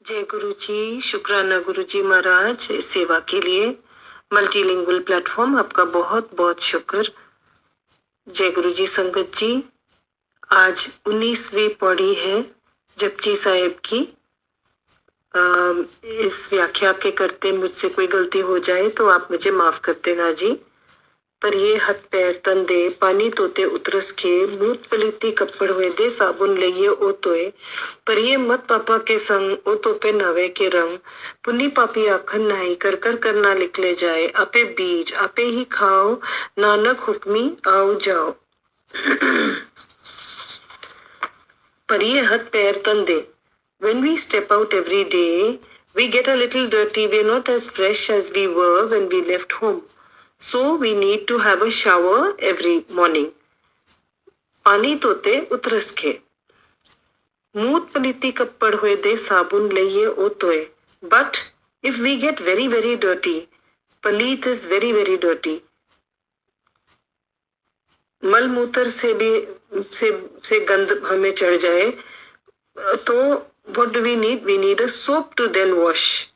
जय गुरु जी, शुक्राना गुरु जी महाराज इस सेवा के लिए। मल्टीलिंगुअल प्लेटफॉर्म आपका बहुत बहुत शुक्र। जय गुरु जी संगत जी, आज 19वीं पौड़ी है जपजी साहिब की। इस व्याख्या के करते मुझसे कोई गलती हो जाए तो आप मुझे माफ कर देना जी। पर ये हथ पैर तन दे पानी तोते उतरस खे मूत पलीती कपड़ हुए दे साबुन लइए ओ तोए पर ये मत पापा के संग ओ तो पे नवे के रंग पुन्नी पापी आखन नाही कर कर करना निकले जाए आपे बीज आपे ही खाओ नानक हुक्मी आओ जाओ। पर ये हथ पैर तन दे when we step out every day we get a little dirty, we're not as fresh as we were when we left home. So we need to have a shower every morning. पानी तोते उतरस खे मूत पलीती कपड़ हुए दे साबुन लइए ओ तोए but if we get very very dirty, पलीत is very very dirty, मल मूत्र से भी से गंध हमें चढ़ जाए तो what do we need? We need a soap to then wash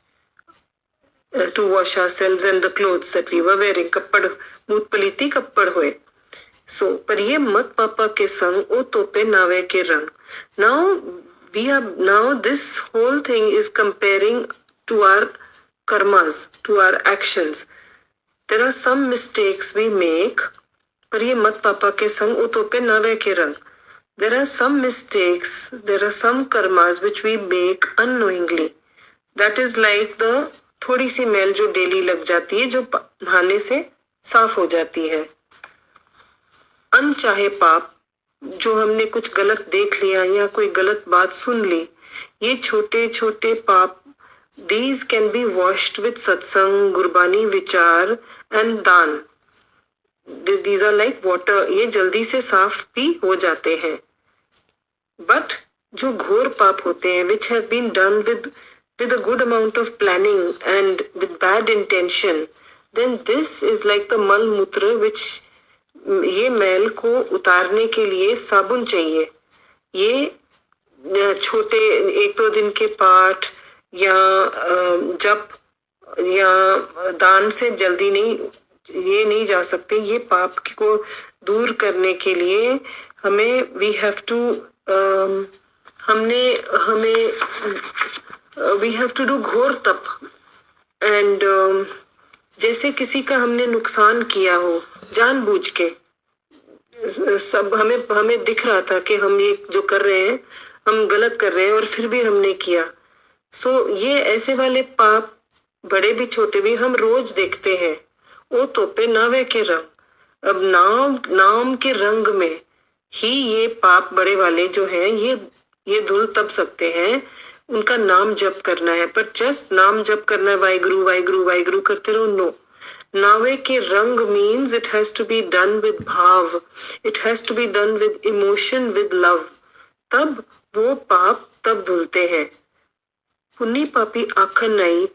ourselves and the clothes that we were wearing. कपड़ मूत पलीती कपड़ हुए. So पर ये मत पापा के संग ओ तोपे नावे के रंग. Now this whole thing is comparing to our karmas, to our actions. There are some mistakes we make. पर ये मत पापा के संग ओ तोपे नावे के रंग. There are some mistakes, there are some karmas which we make unknowingly. That is like the थोड़ी सी मैल जो डेली लग जाती है, जो नहाने से साफ हो जाती है. अनचाहे पाप, जो हमने कुछ गलत देख लिया या कोई गलत बात सुन ली, ये छोटे छोटे पाप, these can be washed with सत्संग, गुरबानी, विचार and दान. These are like water, ये जल्दी से साफ भी हो जाते हैं. But जो घोर पाप होते हैं, which have been done with a good amount of planning and with bad intention, then this is like the mal mutra, which ये मैल को उतारने के लिए साबुन चाहिए. ये छोटे एक दो दिन के पाठ या जप या दान से जल्दी नहीं जा सकते. ये पाप को दूर करने के लिए हमें we have to do घोर तप. एंड जैसे किसी का हमने नुकसान किया हो जानबूझ के, सब हमें दिख रहा था कि हम ये जो कर रहे हैं हम गलत कर रहे हैं और फिर भी हमने किया. सो ये ऐसे वाले पाप, बड़े भी छोटे भी, हम रोज देखते हैं. ओ तोपे नावे के रंग. अब नाम के रंग में ही ये पाप बड़े वाले जो हैं ये धुल तब सकते हैं. उनका नाम जप करना है, पर जस्ट नाम जप करना है, वाहिगुरु वाहिगुरु वाहिगुरु करते रहो. नो, नावे के रंग means it has to be done with भाव, it has to be done with emotion, with love. तब वो पाप तब धुलते हैं. पुन्नी पापी आखन नहीं.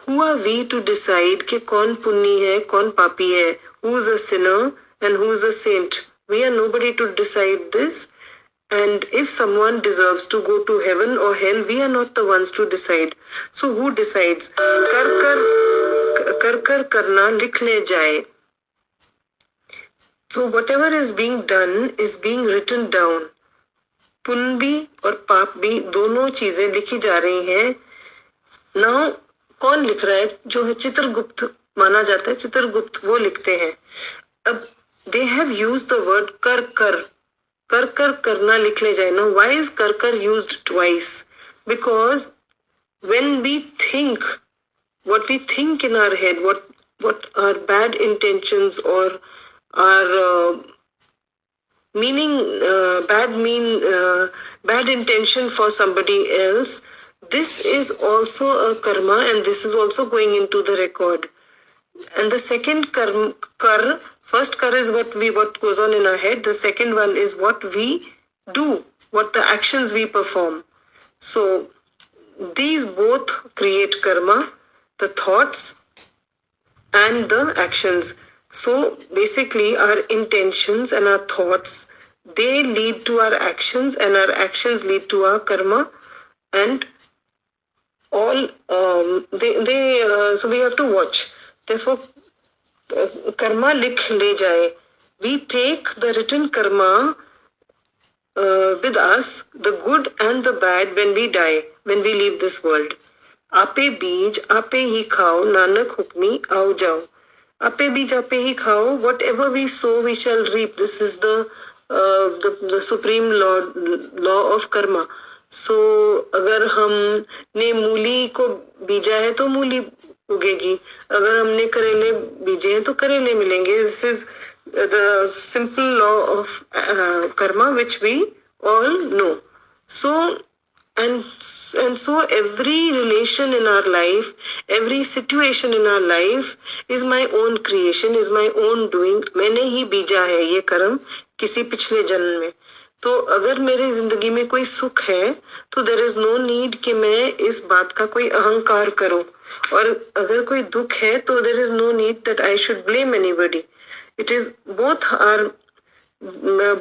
Who are we to decide कि कौन पुन्नी है कौन पापी है? Who is a sinner and who is a saint? We are nobody to decide this. And if someone deserves to go to heaven or hell, we are not the ones to decide. So who decides? कर करना लिख ले जाए. So whatever is being done is being written down. पुण्य भी और पाप भी दोनों चीजें लिखी जा रही हैं. Now कौन लिख रहा है? जो है चित्रगुप्त माना जाता है, चित्रगुप्त वो लिखते हैं. अब they have used the word कर करना लिख ले जाए. Now why is कर used twice? Because when we think, what we think in our head, what our bad intentions or our meaning, bad intention for somebody else, this is also a karma and this is also going into the record. And the second first kar is what goes on in our head. The second one is what we do, what the actions we perform. So these both create karma, the thoughts and the actions. So basically our intentions and our thoughts, they lead to our actions and our actions lead to our karma. And all so we have to watch. Therefore karma likh le jaye. We take the written karma with us, the good and the bad, when we die, when we leave this world. आपे बीज आपे ही खाओ, नानक हुक्मी आओ जाओ. आपे बीज आपे ही खाओ. Whatever we sow, we shall reap. This is the supreme law of karma. So अगर हमने मूली को बीजा है तो मूली उगेगी. अगर हमने करेले बीजे हैं तो करेले मिलेंगे. This is the simple law of karma, which we all know. So and so every relation in our life, every situation in our life is my own creation, is my own doing. मैंने ही बीजा है ये कर्म किसी पिछले जन्म में. तो अगर मेरी जिंदगी में कोई सुख है तो देयर इज नो नीड कि मैं इस बात का कोई अहंकार करूं. और अगर कोई दुख है तो there is no need that I should blame anybody. It is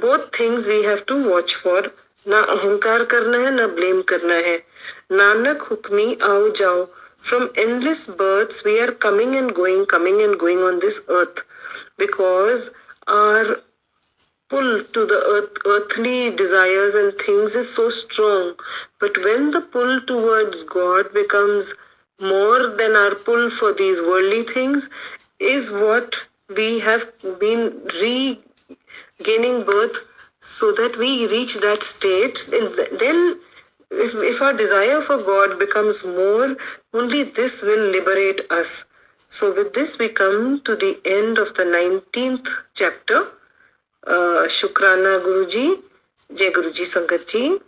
both things we have to watch for. ना अहंकार करना है ना ब्लेम करना है. नानक हुक्मी आओ जाओ. From endless births we are coming and going on this earth, because our pull to the earthly desires and things is so strong. But when the pull towards God becomes more than our pull for these worldly things, is what we have been regaining birth, so that we reach that state. Then if our desire for God becomes more, only this will liberate us. So with this we come to the end of the 19th chapter. शुक्राना गुरुजी. जय गुरुजी संगत जी.